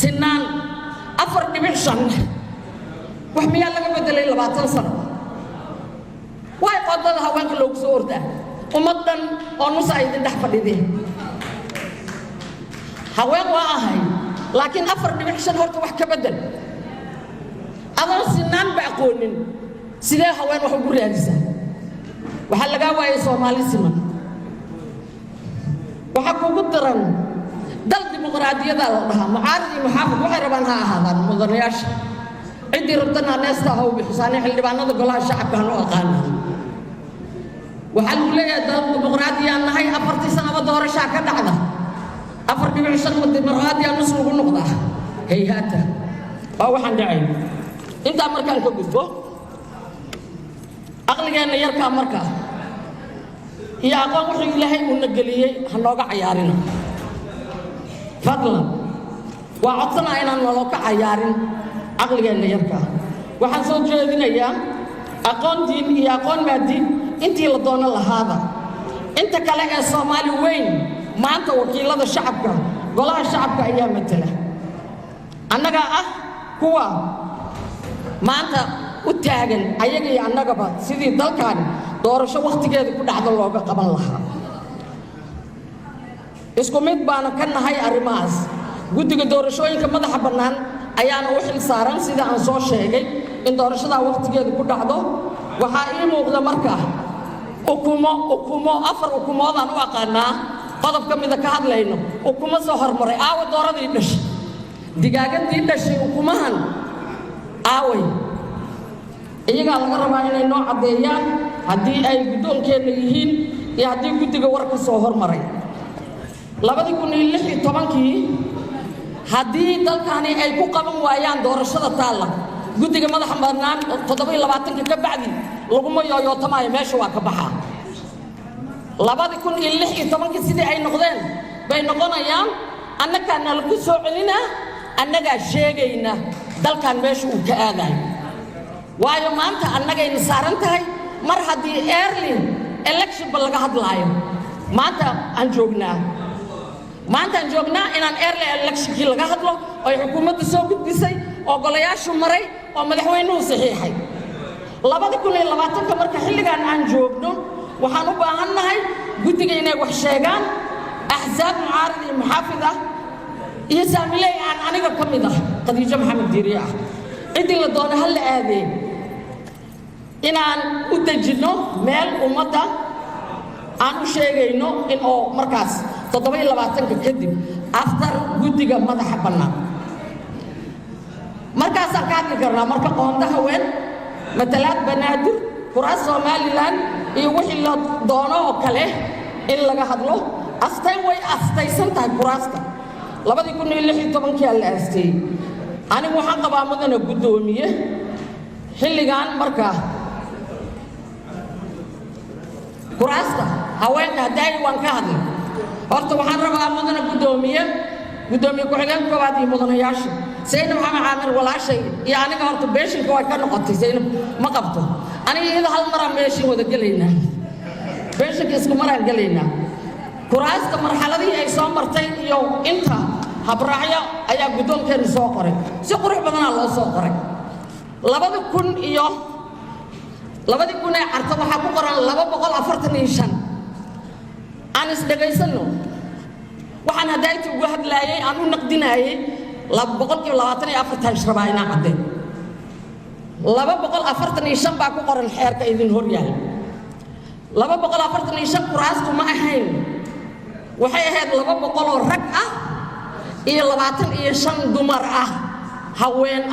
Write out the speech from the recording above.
sinaan 4.5 wax miyaa laga bedelay 20 sano way qodada haweenka loogu soo ordaa ummadan oo nusa ay dhex fadhideen haween waa ahay laakiin 4.5 horta wax ka bedel adoon sinaan ba aqoonin sidee haween wax ugu raadisaa waxa laga waayay Soomaali siman waxa kugu daran dal dimuqraadiyada la dhahaa mucaarad iyo muxaafid waxay rabaan ha ahaadaan mudanayaasha cidii rabtana neesta ha u bixisaan xildhibaanada golaha shacabka ha loo aqaano waxa lagu leeyahay dal dimuqraadiya nahay 40 sano doorasho ka dhacda 4.5 dimuqraadiya nus lagu noqdaa hay'adda waa waxaan dhacay inta markaan ka gudbo aqligeena yarka marka iyo aqoon wuxuu Ilaahay u nagaliyay ha nooga cayaarin fadlan waa codsanaa inaan naloo ka cayaarin aqligeena yarka waxaan soo jeedinayaa aqoon diin iyo aqoon maadi intii la doono lahaada inta kale ee Soomaali weyn maanta wakiilada shacabka golaha shacabka ayaa matala annaga kuwa maanta u taagan ayaga iyo annagaba sidii dalkan doorasho waqtigeeda ku dhacdo looga qaban lahaa isku mid baana ka nahay arrimahaas guddiga doorashooyinka madaxa bannaan ayaana u xil saaran sida aan soo sheegay in doorashada waqtigeeda ku dhacdo waxaa ii muuqda markaa ukumo 4 ukumoodaan u aqaanaa qodob ka mida ka hadlayno ukumo soo hormaray aawa dooradii dhashay digaagadii dhashay ukumahan aaway iyaga laga rabaa inay noo cadeeyaan haddii ay guddoonkeena yihiin iyo haddii guddiga war ka soo hormaray 2016 haddii dalkani ay ku qaban waayaan doorashada taalla guddiga madaxa bannaan 27 ka bacdi laguma yooyootamaayo meesha waa ka baxaa 2016 sidii ay noqdeen bay noqonayaan annagana lagu soo celinaa annagaa sheegayna dalkan meesha uu ka aadayo waayo maanta annagayna saaran tahay mar haddii early election ba laga hadlaayo maanta aan joognaa inaan early electionkii laga hadlo oo ay xukuumadda soo gudbisay oo golayaashu maray oo madaxweynuhu saxiixay 2020 marka xilligan aan joogno waxaan u baahannahay guddiga inay wax sheegaan axsaab mucaarad iyo muxaafid iyo saamiley aan aniga ka mid Khadiija Maxamed Diiriye cidii la doono hal aadee inaan u dejino meel ummadda aan u sheegayno in oo markaas 27 kadib after guddiga madaxa bannaan markaas aan ka hadli karnaa marka qoonda haween matalaad banaadir kuraas Somaliland iyo wixii la doono oo kale in laga hadlo way astaysan tahay kuraasta 2016 la aastay anigu waxaan qabaa mudana guddoomiye xilligan marka kuraasta haweenka haday waan ka hadlay horta waxaan rabaa mudana guddoomiye ku-xigeen koowaad iyo mudanayaasha Zainab Maxamed Caamir walaashay iyo aniga horta beeshinka way ka noqotay Zainab ma qabto aniga iyada hal mar aan beeshin wada galeynaa beeshinka isku maraan galeynaa kuraasta marxaladii ay soo martay iyo inta habraacyo ayaa guddoonkeena soo qoray si qurux badan loo soo qoray 2000 ee carta waxa ku qoran 245 aan isdhageysano waxaan hadaaytu ugu hadlaayay aan u naqdinaayay 224 rabaa inaan cadeen 245 baa ku qoran xeerka idin hor yaal 245 kuraastu ma ahayn waxay ahayd 200 oo rag iyo 25 dumar haween